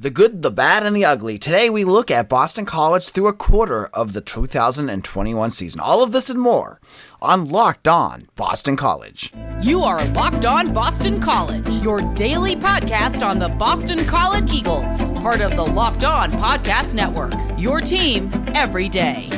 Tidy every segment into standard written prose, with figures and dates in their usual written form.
The good, the bad, and the ugly. Today we look at Boston College through a quarter of the 2021 season. All of this and more on Locked On Boston College. You are Locked On Boston College, your daily podcast on the Boston College Eagles, part of the Locked On Podcast Network, your team every day.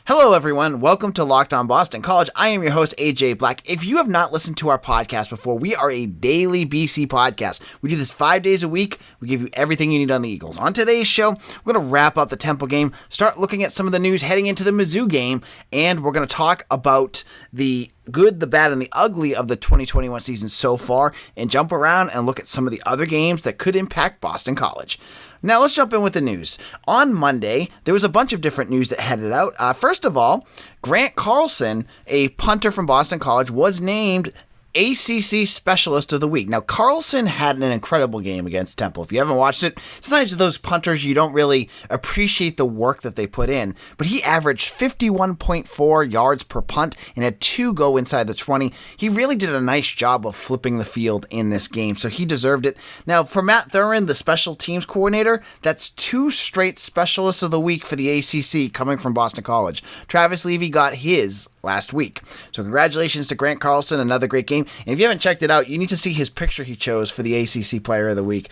Hello, everyone. Welcome to Locked On Boston College. I am your host, AJ Black. If you have not listened to our podcast before, we are a daily BC podcast. We do this 5 days a week. We give you everything you need on the Eagles. On today's show, we're going to wrap up the Temple game, start looking at some of the news heading into the Mizzou game, and we're going to talk about the good, the bad, and the ugly of the 2021 season so far, and jump around and look at some of the other games that could impact Boston College. Now, let's jump in with the news. On Monday, there was a bunch of different news that headed out. First of all, Grant Carlson, a punter from Boston College, was named ACC Specialist of the Week. Now, Carlson had an incredible game against Temple. If you haven't watched it, sometimes those punters, you don't really appreciate the work that they put in. But he averaged 51.4 yards per punt and had 2 go inside the 20. He really did a nice job of flipping the field in this game, so he deserved it. Now, for Matt Thurin, the special teams coordinator, that's 2 straight Specialists of the Week for the ACC coming from Boston College. Travis Levy got his last week. So congratulations to Grant Carlson, another great game. And if you haven't checked it out, you need to see his picture he chose for the ACC Player of the Week.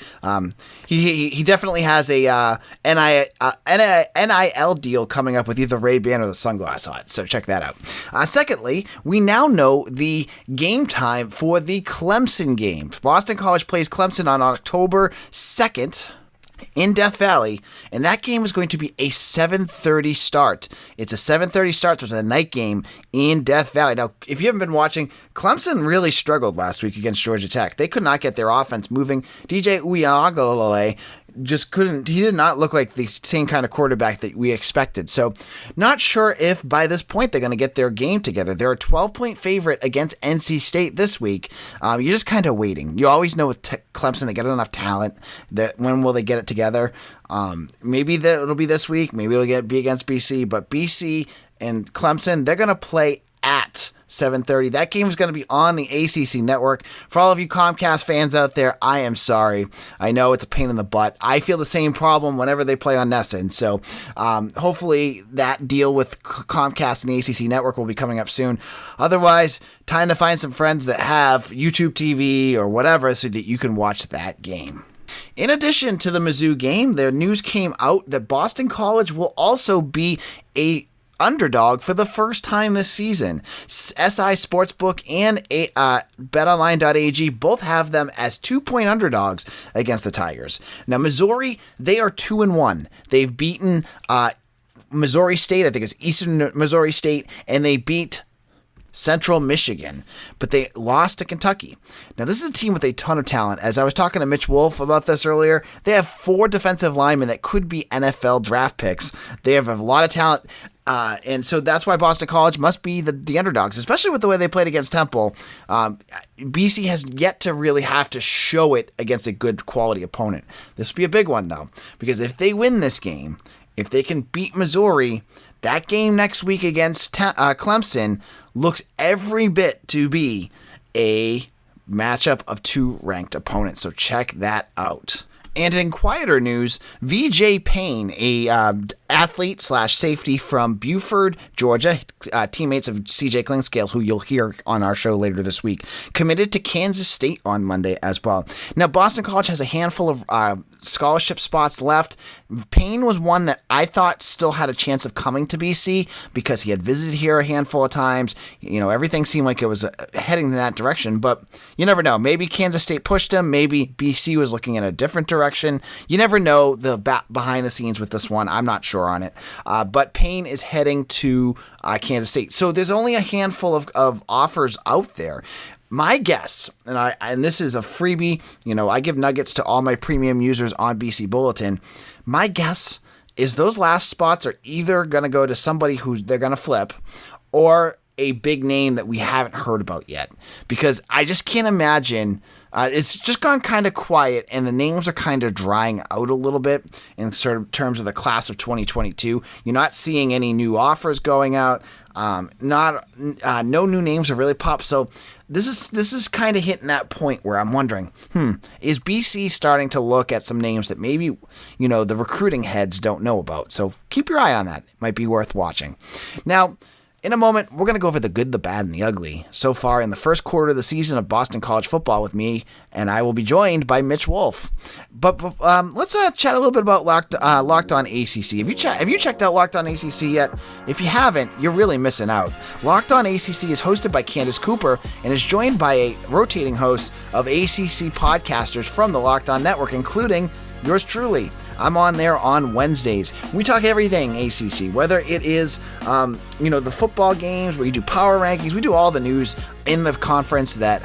He definitely has a NIL deal coming up with either Ray-Ban or the Sunglass Hut, so check that out. Secondly, we now know the game time for the Clemson game. Boston College plays Clemson on October 2nd. in Death Valley, and that game is going to be a 7:30 start. It's a 7:30 start, so it's a night game in Death Valley. Now, if you haven't been watching, Clemson really struggled last week against Georgia Tech. They could not get their offense moving. DJ Uiagalelei just couldn't. He did not look like the same kind of quarterback that we expected. So, not sure if by this point they're going to get their game together. They're a 12-point favorite against NC State this week. You're just kind of waiting. You always know with Clemson, they get enough talent that when will they get it together? Maybe it'll be this week. Maybe it'll be against BC. But BC and Clemson, they're going to play at 7:30. That game is going to be on the ACC network. For all of you Comcast fans out there, I am sorry. I know it's a pain in the butt. I feel the same problem whenever they play on NESN. So hopefully that deal with Comcast and the ACC network will be coming up soon. Otherwise, time to find some friends that have YouTube TV or whatever so that you can watch that game. In addition to the Mizzou game, the news came out that Boston College will also be a underdog for the first time this season. SI Sportsbook and BetOnline.ag both have them as 2-point underdogs against the Tigers. Now, Missouri, they are 2-1. They've beaten Missouri State, I think it's Eastern Missouri State, and they beat Central Michigan, but they lost to Kentucky. Now, this is a team with a ton of talent. As I was talking to Mitch Wolfe about this earlier, they have 4 defensive linemen that could be NFL draft picks. They have a lot of talent. And so that's why Boston College must be the underdogs, especially with the way they played against Temple. BC has yet to really have to show it against a good quality opponent. This will be a big one, though, because if they win this game, if they can beat Missouri, that game next week against Clemson looks every bit to be a matchup of 2 ranked opponents. So check that out. And in quieter news, VJ Payne, a athlete / safety from Buford, Georgia, teammates of CJ Klingscales, who you'll hear on our show later this week, committed to Kansas State on Monday as well. Now, Boston College has a handful of scholarship spots left. Payne was one that I thought still had a chance of coming to BC because he had visited here a handful of times. You know, everything seemed like it was heading in that direction, but you never know. Maybe Kansas State pushed him. Maybe BC was looking in a different direction. You never know the behind the scenes with this one. I'm not sure on it. But Payne is heading to Kansas State. So there's only a handful of offers out there. My guess, and this is a freebie, you know, I give nuggets to all my premium users on BC Bulletin. My guess is those last spots are either going to go to somebody who they're going to flip or a big name that we haven't heard about yet. Because I just can't imagine It's just gone kind of quiet, and the names are kind of drying out a little bit in sort of terms of the class of 2022. You're not seeing any new offers going out. No new names have really popped. So this is kind of hitting that point where I'm wondering, is BC starting to look at some names that maybe, the recruiting heads don't know about? So keep your eye on that. It might be worth watching. Now, in a moment, we're going to go over the good, the bad, and the ugly so far in the first quarter of the season of Boston College football with me, and I will be joined by Mitch Wolfe. But let's chat a little bit about Locked On ACC. Have you checked out Locked On ACC yet? If you haven't, you're really missing out. Locked On ACC is hosted by Candace Cooper and is joined by a rotating host of ACC podcasters from the Locked On Network, including yours truly. I'm on there on Wednesdays. We talk everything ACC, whether it is, the football games, we do power rankings, we do all the news in the conference that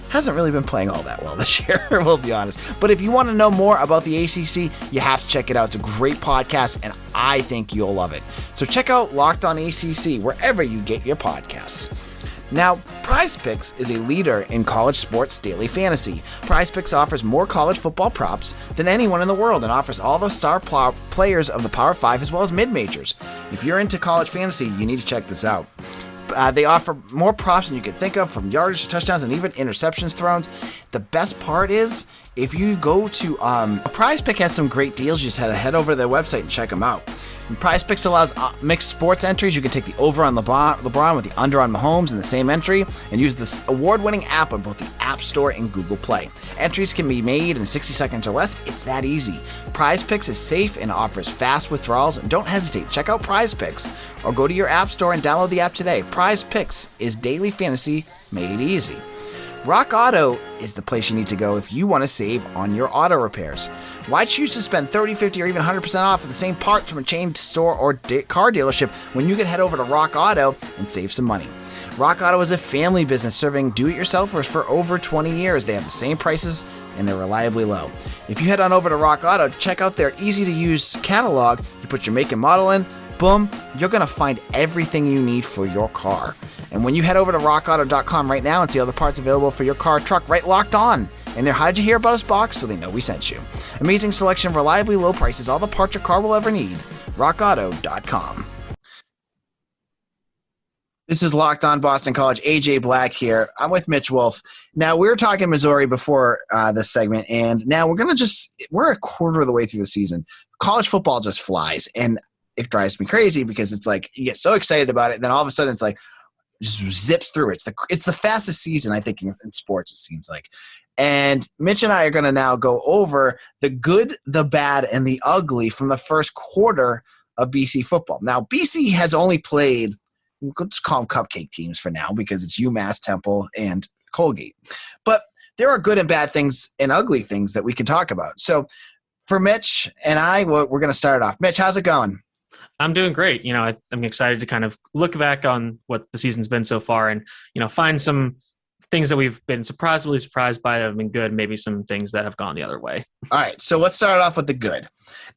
hasn't really been playing all that well this year, we'll be honest. But if you want to know more about the ACC, you have to check it out. It's a great podcast, and I think you'll love it. So check out Locked On ACC wherever you get your podcasts. Now, PrizePicks is a leader in college sports daily fantasy. PrizePicks offers more college football props than anyone in the world and offers all the star players of the Power 5 as well as mid-majors. If you're into college fantasy, you need to check this out. They offer more props than you could think of, from yardage to touchdowns and even interceptions thrown. The best part is, if you go to PrizePick has some great deals. You just head over to their website and check them out. PrizePicks allows mixed sports entries. You can take the over on LeBron with the under on Mahomes in the same entry and use this award-winning app on both the App Store and Google Play. Entries can be made in 60 seconds or less. It's that easy. PrizePicks is safe and offers fast withdrawals. Don't hesitate. Check out PrizePicks or go to your App Store and download the app today. PrizePicks is daily fantasy made easy. Rock Auto is the place you need to go if you want to save on your auto repairs. Why choose to spend 30, 50, or even 100% off of the same parts from a chain store or car dealership when you can head over to Rock Auto and save some money? Rock Auto is a family business serving do-it-yourselfers for over 20 years. They have the same prices and they're reliably low. If you head on over to Rock Auto, check out their easy-to-use catalog. You put your make and model in, boom, you're going to find everything you need for your car. And when you head over to rockauto.com right now and see all the parts available for your car or truck, right Locked On in their How Did You Hear About Us box so they know we sent you. Amazing selection, reliably low prices, all the parts your car will ever need. rockauto.com. This is Locked On Boston College. AJ Black here. I'm with Mitch Wolfe. Now, we were talking Missouri before this segment, and now we're a quarter of the way through the season. College football just flies, and it drives me crazy because it's like you get so excited about it, and then all of a sudden it's like just zips through. It's the fastest season, I think, in sports, it seems like. And Mitch and I are going to now go over the good, the bad, and the ugly from the first quarter of BC football. Now, BC has only played, let's call them cupcake teams for now because it's UMass, Temple, and Colgate. But there are good and bad things and ugly things that we can talk about. So for Mitch and I, we're going to start it off. Mitch, how's it going? I'm doing great. I'm excited to kind of look back on what the season's been so far and, find some things that we've been surprisingly surprised by that have been good, maybe some things that have gone the other way. All right, so let's start off with the good.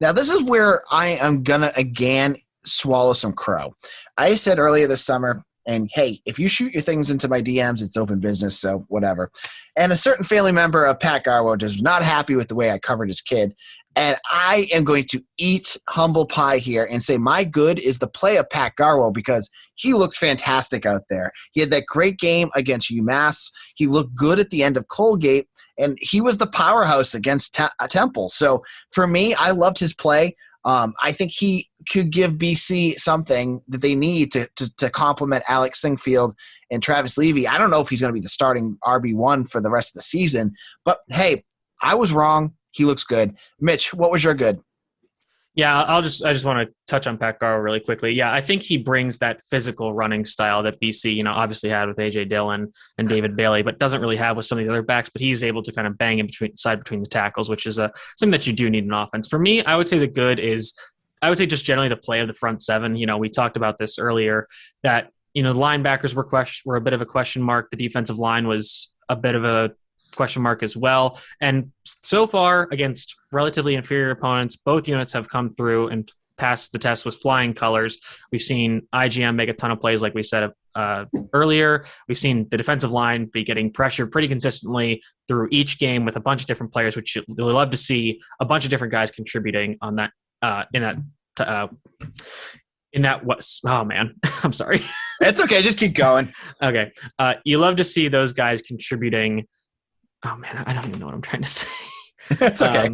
Now, this is where I am going to, again, swallow some crow. I said earlier this summer, and hey, if you shoot your things into my DMs, it's open business, so whatever. And a certain family member of Pat Garwo was not happy with the way I covered his kid. And I am going to eat humble pie here and say my good is the play of Pat Garwo because he looked fantastic out there. He had that great game against UMass. He looked good at the end of Colgate, and he was the powerhouse against Temple. So for me, I loved his play. I think he could give BC something that they need to complement Alex Singfield and Travis Levy. I don't know if he's going to be the starting RB1 for the rest of the season, but hey, I was wrong. He looks good. Mitch, what was your good? Yeah, I just want to touch on Pat Garwo really quickly. Yeah, I think he brings that physical running style that BC, obviously had with A.J. Dillon and David Bailey, but doesn't really have with some of the other backs. But he's able to kind of bang in between the tackles, which is something that you do need in offense. For me, I would say the good is, I would say just generally the play of the front seven. We talked about this earlier that the linebackers were a bit of a question mark. The defensive line was a bit of a question mark as well. And so far, against relatively inferior opponents, both units have come through and passed the test with flying colors. We've seen IGM make a ton of plays, like we said earlier. We've seen the defensive line be getting pressure pretty consistently through each game with a bunch of different players, which you'd love to see a bunch of different guys contributing on that oh man, I'm sorry. It's okay. Just keep going. Okay. You love to see those guys contributing. Oh man, I don't even know what I'm trying to say. It's okay.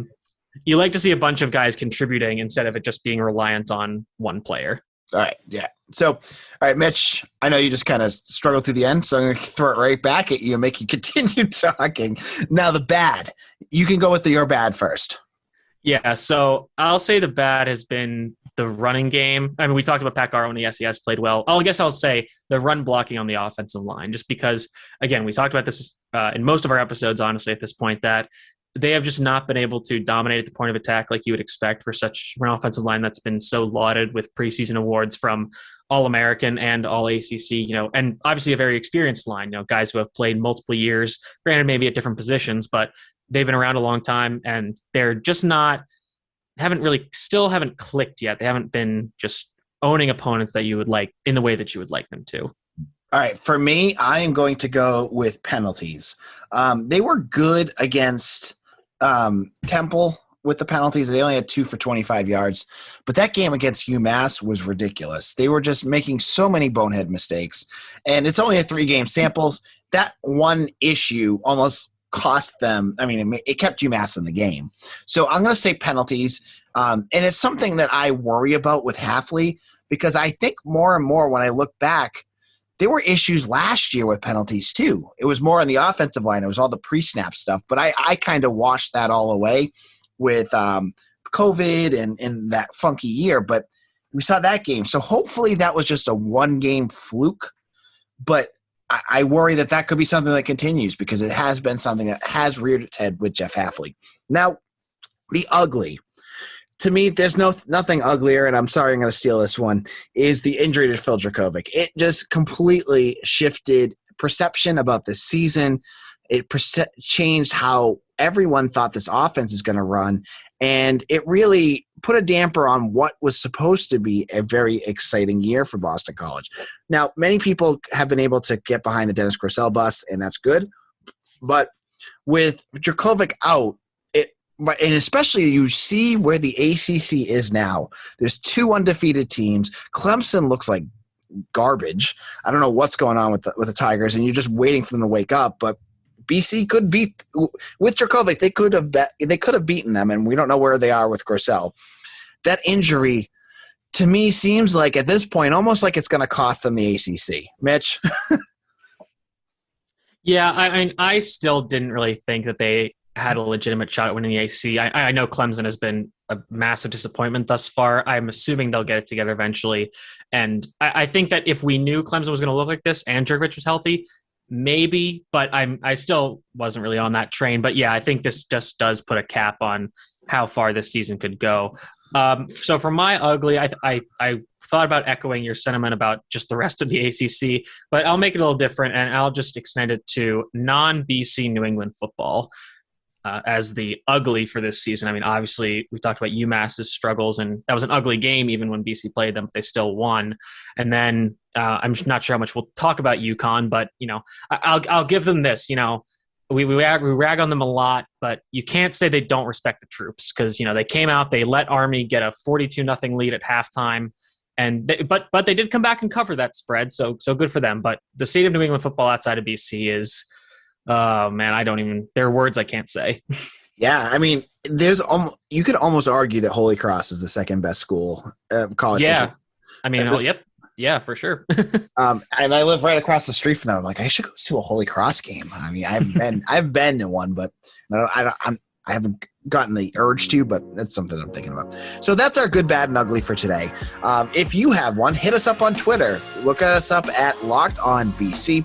You like to see a bunch of guys contributing instead of it just being reliant on one player. All right. Yeah. So, all right, Mitch, I know you just kind of struggled through the end, so I'm going to throw it right back at you and make you continue talking. Now, the bad. You can go with your bad first. Yeah, so I'll say the bad has been the running game. I mean, we talked about Pat Garro and the SES played well. I guess I'll say the run blocking on the offensive line, just because, again, we talked about this in most of our episodes, honestly, at this point, that they have just not been able to dominate at the point of attack like you would expect for such an offensive line that's been so lauded with preseason awards from All-American and All-ACC, and obviously a very experienced line, guys who have played multiple years, granted maybe at different positions, but they've been around a long time and they're just still haven't clicked yet. They haven't been just owning opponents that you would like in the way that you would like them to. All right. For me, I am going to go with penalties. They were good against Temple with the penalties. They only had 2 for 25 yards. But that game against UMass was ridiculous. They were just making so many bonehead mistakes. And it's only a 3-game sample. That one issue almost cost them. I mean, it kept UMass in the game. So I'm going to say penalties. And it's something that I worry about with Hafley, because I think more and more when I look back, there were issues last year with penalties too. It was more on the offensive line. It was all the pre-snap stuff. But I kind of washed that all away with COVID and that funky year. But we saw that game. So hopefully that was just a 1-game fluke. But I worry that could be something that continues, because it has been something that has reared its head with Jeff Hafley. Now, the ugly. To me, there's nothing uglier, and I'm sorry I'm going to steal this one, is the injury to Phil Jokovic. It just completely shifted perception about the season. It changed how everyone thought this offense is going to run, and it really put a damper on what was supposed to be a very exciting year for Boston College. Now, many people have been able to get behind the Dennis Grosel bus, and that's good. But with Jokovic out, and especially you see where the ACC is now. There's 2 undefeated teams. Clemson looks like garbage. I don't know what's going on with the Tigers, and you're just waiting for them to wake up. But BC could beat with Jokovic. They could have beaten them, and we don't know where they are with Grosel. That injury, to me, seems like at this point almost like it's going to cost them the ACC. Mitch. Yeah, I still didn't really think that they had a legitimate shot at winning the ACC. I know Clemson has been a massive disappointment thus far. I'm assuming they'll get it together eventually. And I think that if we knew Clemson was going to look like this and Jokovic was healthy, maybe, but I still wasn't really on that train. But yeah, I think this just does put a cap on how far this season could go. So for my ugly, I thought about echoing your sentiment about just the rest of the ACC, but I'll make it a little different and I'll just extend it to non-BC New England football. As the ugly for this season. I mean, obviously, we talked about UMass's struggles, and that was an ugly game even when BC played them, but they still won. And then I'm not sure how much we'll talk about UConn, but, I'll give them this. We rag on them a lot, but you can't say they don't respect the troops because, they came out, they let Army get a 42-0 lead at halftime, but they did come back and cover that spread, so good for them. But the state of New England football outside of BC is – oh man, there are words I can't say. Yeah, I mean, you could almost argue that Holy Cross is the second best school college. Yeah, football. I mean, yep, yeah, for sure. And I live right across the street from them. I'm like, I should go to a Holy Cross game. I mean, I've been to one, but I haven't gotten the urge to, but that's something I'm thinking about. So that's our good, bad, and ugly for today. If you have one, hit us up on Twitter. Look at us up at Locked On BC.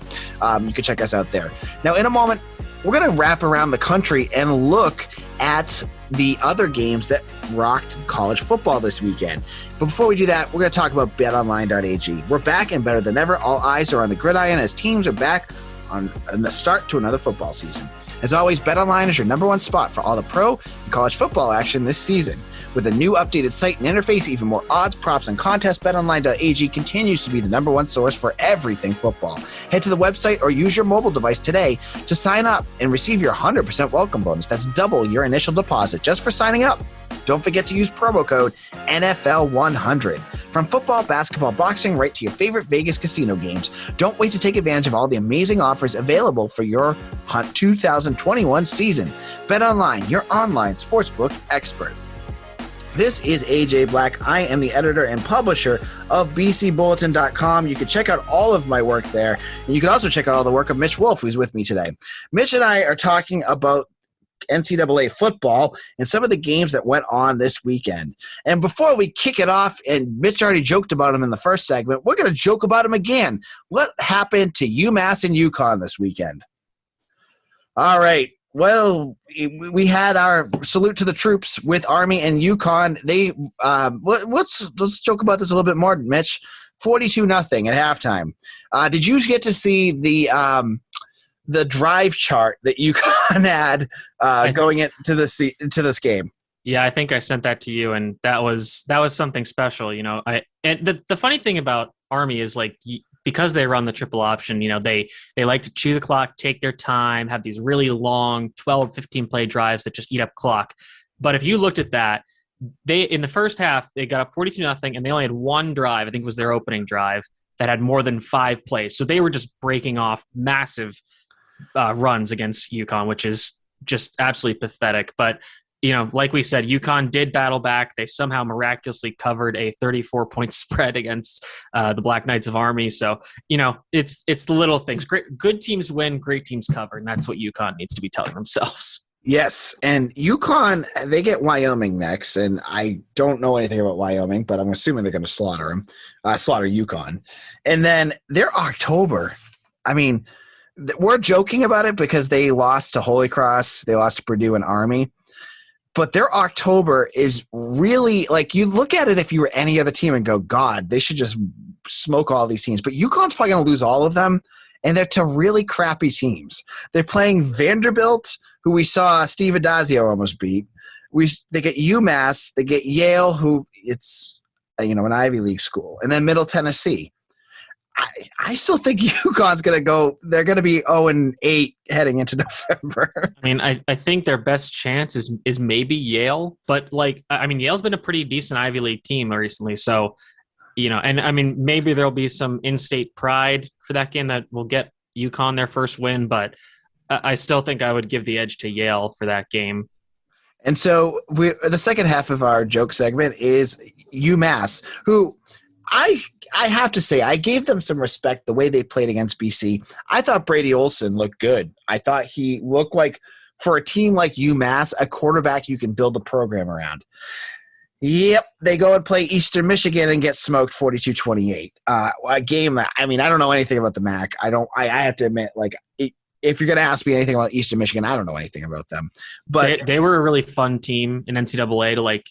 You can check us out there. Now, in a moment, we're going to wrap around the country and look at the other games that rocked college football this weekend. But before we do that, we're going to talk about BetOnline.ag. We're back and better than ever. All eyes are on the gridiron as teams are back on the start to another football season. As always, BetOnline is your number one spot for all the pro and college football action this season. With a new updated site and interface, even more odds, props, and contests, BetOnline.ag continues to be the number one source for everything football. Head to the website or use your mobile device today to sign up and receive your 100% welcome bonus. That's double your initial deposit just for signing up. Don't forget to use promo code NFL100. From football, basketball, boxing, right to your favorite Vegas casino games, don't wait to take advantage of all the amazing offers available for your 2021 season. BetOnline, your online sportsbook expert. This is AJ Black. I am the editor and publisher of bcbulletin.com. You can check out all of my work there. And you can also check out all the work of Mitch Wolfe, who's with me today. Mitch and I are talking about NCAA football and some of the games that went on this weekend. And before we kick it off, and Mitch already joked about him in the first segment, we're going to joke about him again. What happened to UMass and UConn this weekend? All right. Well, we had our salute to the troops with Army and UConn. Let's joke about this a little bit more, Mitch. 42-0 at halftime. Did you get to see the drive chart that UConn had going into this game? Yeah, I think I sent that to you, and that was something special. And the funny thing about Army is because they run the triple option, they like to chew the clock, take their time, have these really long 12, 15 play drives that just eat up clock. But if you looked at that, in the first half, they got up 42-0, and they only had one drive, I think it was their opening drive, that had more than 5 plays. So they were just breaking off massive runs against UConn, which is just absolutely pathetic. But like we said, UConn did battle back. They somehow miraculously covered a 34-point spread against the Black Knights of Army. So, it's the little things. Good teams win, great teams cover, and that's what UConn needs to be telling themselves. Yes, and UConn, they get Wyoming next, and I don't know anything about Wyoming, but I'm assuming they're going to slaughter UConn. And then their October, I mean, we're joking about it because they lost to Holy Cross, they lost to Purdue and Army. But their October is really, you look at it if you were any other team and go, God, they should just smoke all these teams. But UConn's probably going to lose all of them, and they're to really crappy teams. They're playing Vanderbilt, who we saw Steve Adazio almost beat. They get UMass, they get Yale, who it's an Ivy League school, and then Middle Tennessee. I still think UConn's going to go – they're going to be 0-8 heading into November. I mean, I think their best chance is maybe Yale. But, Yale's been a pretty decent Ivy League team recently. So, and maybe there'll be some in-state pride for that game that will get UConn their first win. But I still think I would give the edge to Yale for that game. And so the second half of our joke segment is UMass, who – I have to say, I gave them some respect the way they played against BC. I thought Brady Olson looked good. I thought he looked like, for a team like UMass, a quarterback you can build a program around. Yep, they go and play Eastern Michigan and get smoked 42-28. A game that, I don't know anything about the MAC. I have to admit, if you're going to ask me anything about Eastern Michigan, I don't know anything about them. But they were a really fun team in NCAA to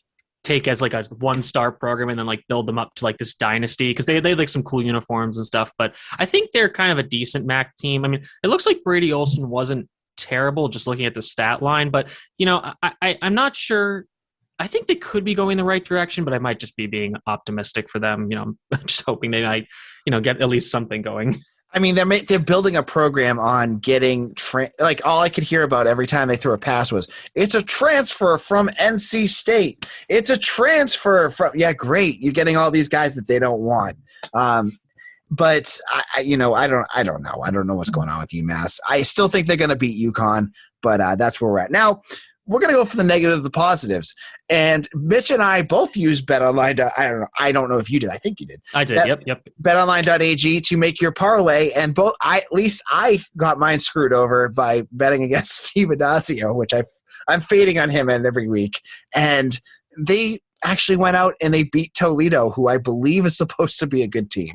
take as a 1-star program and then build them up to this dynasty, because they had some cool uniforms and stuff. But I think they're kind of a decent MAC team. It looks like Brady Olson wasn't terrible just looking at the stat line, but I'm not sure. I think they could be going the right direction, but I might just be being optimistic for them. I'm just hoping they might get at least something going. They're building a program on getting all I could hear about every time they threw a pass was, it's a transfer from NC State. It's a transfer from, yeah, great. You're getting all these guys that they don't want. But I don't know. I don't know what's going on with UMass. I still think they're going to beat UConn, but that's where we're at now. We're going to go from the negative to the positives. And Mitch and I both use BetOnline. I don't know if you did. I think you did. I did. Yep. BetOnline.ag to make your parlay. And at least I got mine screwed over by betting against Steve Adazio, which I'm fading on him every week. And they actually went out and they beat Toledo, who I believe is supposed to be a good team.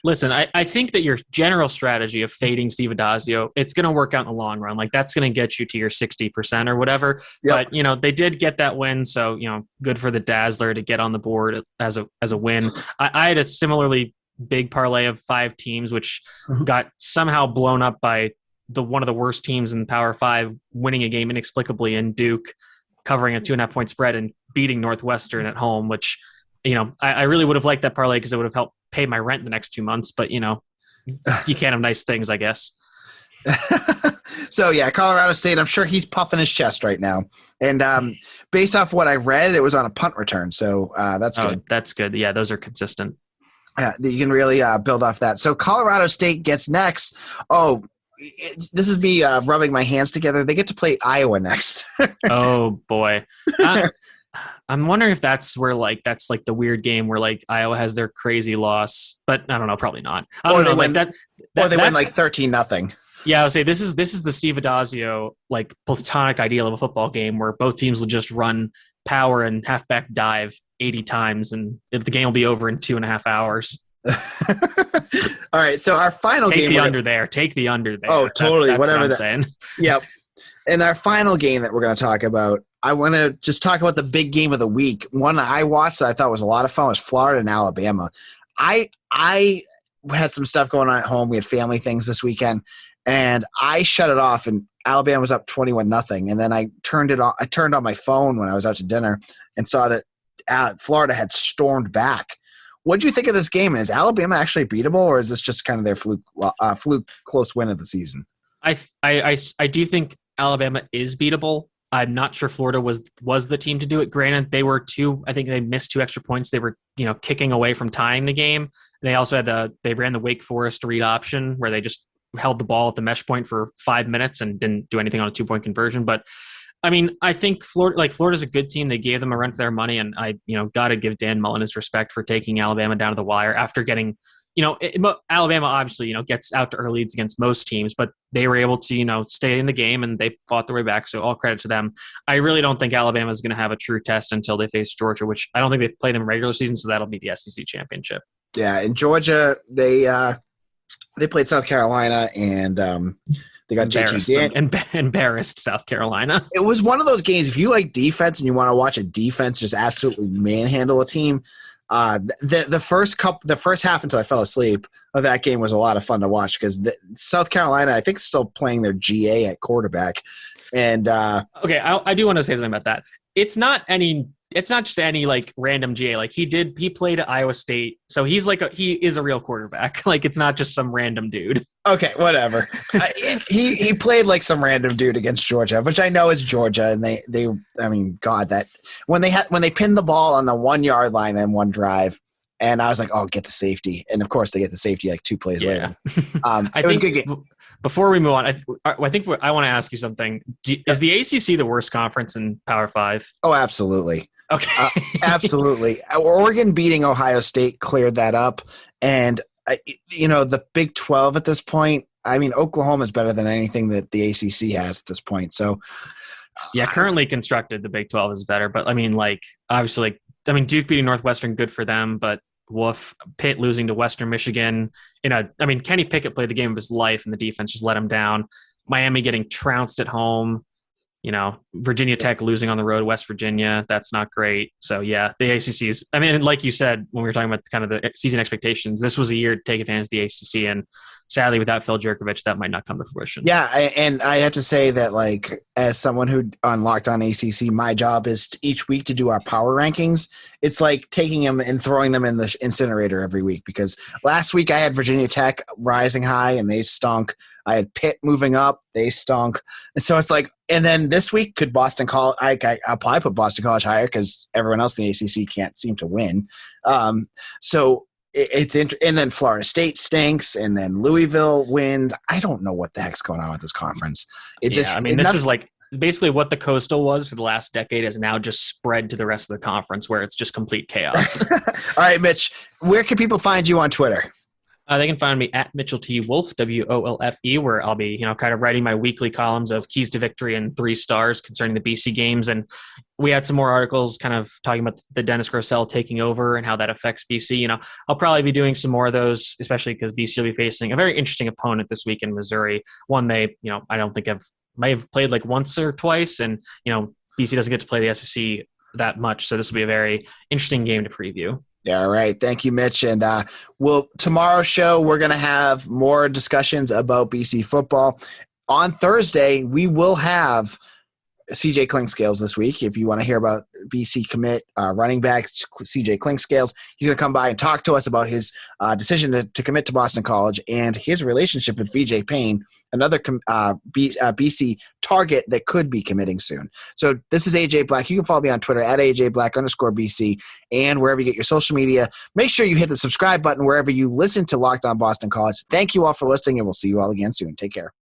Listen, I think that your general strategy of fading Steve Adazio, it's going to work out in the long run. That's going to get you to your 60% or whatever. Yep. But, they did get that win. So, good for the Dazzler to get on the board as a win. I had a similarly big parlay of 5 teams, which got somehow blown up by one of the worst teams in Power 5 winning a game inexplicably, and Duke covering a 2.5-point spread. And beating Northwestern at home, which, I really would have liked that parlay because it would have helped pay my rent the next 2 months. But, you can't have nice things, I guess. So, yeah, Colorado State, I'm sure he's puffing his chest right now. And based off what I read, it was on a punt return. So that's good. That's good. Yeah, those are consistent. You can really build off that. So Colorado State gets next. Oh, this is me rubbing my hands together. They get to play Iowa next. Oh, boy. I'm wondering if that's where that's the weird game where Iowa has their crazy loss, but I don't know, probably not. Or they win 13-0. Yeah, I would say this is the Steve Adazio platonic ideal of a football game where both teams will just run power and halfback dive 80 times, and the game will be over in 2.5 hours. All right, so our final game. Take the under there. Oh, totally. That's whatever what I'm saying. Yep. And our final game that we're going to talk about, I want to just talk about the big game of the week. One I watched that I thought was a lot of fun was Florida and Alabama. I had some stuff going on at home. We had family things this weekend, and I shut it off, and Alabama was up 21-0. And then I turned it on. I turned on my phone when I was out to dinner and saw that Florida had stormed back. What do you think of this game? Is Alabama actually beatable, or is this just kind of their fluke close win of the season? I do think Alabama is beatable. I'm not sure Florida was the team to do it. Granted, I think they missed 2 extra points. They were, kicking away from tying the game. They also they ran the Wake Forest read option where they just held the ball at the mesh point for 5 minutes and didn't do anything on a 2-point conversion. But I mean, I think Florida's a good team. They gave them a run for their money, and I, got to give Dan Mullen his respect for taking Alabama down to the wire after getting, Alabama obviously, gets out to early leads against most teams, but they were able to, stay in the game and they fought their way back. So all credit to them. I really don't think Alabama is going to have a true test until they face Georgia, which I don't think they've played in regular season. So that'll be the SEC championship. Yeah. In Georgia, they played South Carolina and they got embarrassed South Carolina. It was one of those games. If you like defense and you want to watch a defense just absolutely manhandle a team, the first half until I fell asleep of that game was a lot of fun to watch because South Carolina, I think, is still playing their GA at quarterback. And okay, I do want to say something about that. It's not just any random GA. He played at Iowa State, so he is a real quarterback. It's not just some random dude. Okay, whatever. He played some random dude against Georgia, which I know is Georgia, and they I mean, God, that when they pinned the ball on the 1 yard line in one drive, and I was like, oh, get the safety, and of course they get the safety 2 plays later. It was a good game. Before we move on, I think I want to ask you something. Is the ACC the worst conference in Power 5? Oh, absolutely. Okay. Absolutely. Oregon beating Ohio State cleared that up. And, the Big 12 at this point, I mean, Oklahoma is better than anything that the ACC has at this point. So, yeah, currently constructed, the Big 12 is better. But, I mean, obviously, Duke beating Northwestern, good for them. But woof, Pitt losing to Western Michigan. Kenny Pickett played the game of his life, and the defense just let him down. Miami getting trounced at home. Virginia Tech losing on the road, West Virginia, that's not great. So, yeah, the ACC is – like you said, when we were talking about kind of the season expectations, this was a year to take advantage of the ACC, and sadly, without Phil Jokovic, that might not come to fruition. Yeah, and I have to say that, as someone who on Locked On ACC, my job is each week to do our power rankings. It's like taking them and throwing them in the incinerator every week because last week I had Virginia Tech rising high, and they stunk. I had Pitt moving up. They stunk. And so it's and then this week, could Boston College – I'll probably put Boston College higher because everyone else in the ACC can't seem to win. So it's and then Florida State stinks, and then Louisville wins. I don't know what the heck's going on with this conference. This is basically what the Coastal was for the last decade is now just spread to the rest of the conference where it's just complete chaos. All right, Mitch, where can people find you on Twitter? They can find me at Mitchell T. Wolfe, WOLFE, where I'll be, kind of writing my weekly columns of keys to victory and 3 stars concerning the BC games. And we had some more articles kind of talking about the Dennis Grosel taking over and how that affects BC. I'll probably be doing some more of those, especially because BC will be facing a very interesting opponent this week in Missouri. One they, I don't think may have played once or twice. And, BC doesn't get to play the SEC that much. So this will be a very interesting game to preview. Yeah, all right. Thank you, Mitch. And tomorrow's show, we're going to have more discussions about BC football. On Thursday, we will have CJ Klingscales this week. If you want to hear about BC commit running back CJ Klingscales, he's going to come by and talk to us about his decision to commit to Boston College and his relationship with VJ Payne, another BC target that could be committing soon. So this is AJ Black. You can follow me on Twitter at AJBlack_BC and wherever you get your social media. Make sure you hit the subscribe button wherever you listen to Locked On Boston College. Thank you all for listening, and we'll see you all again soon. Take care.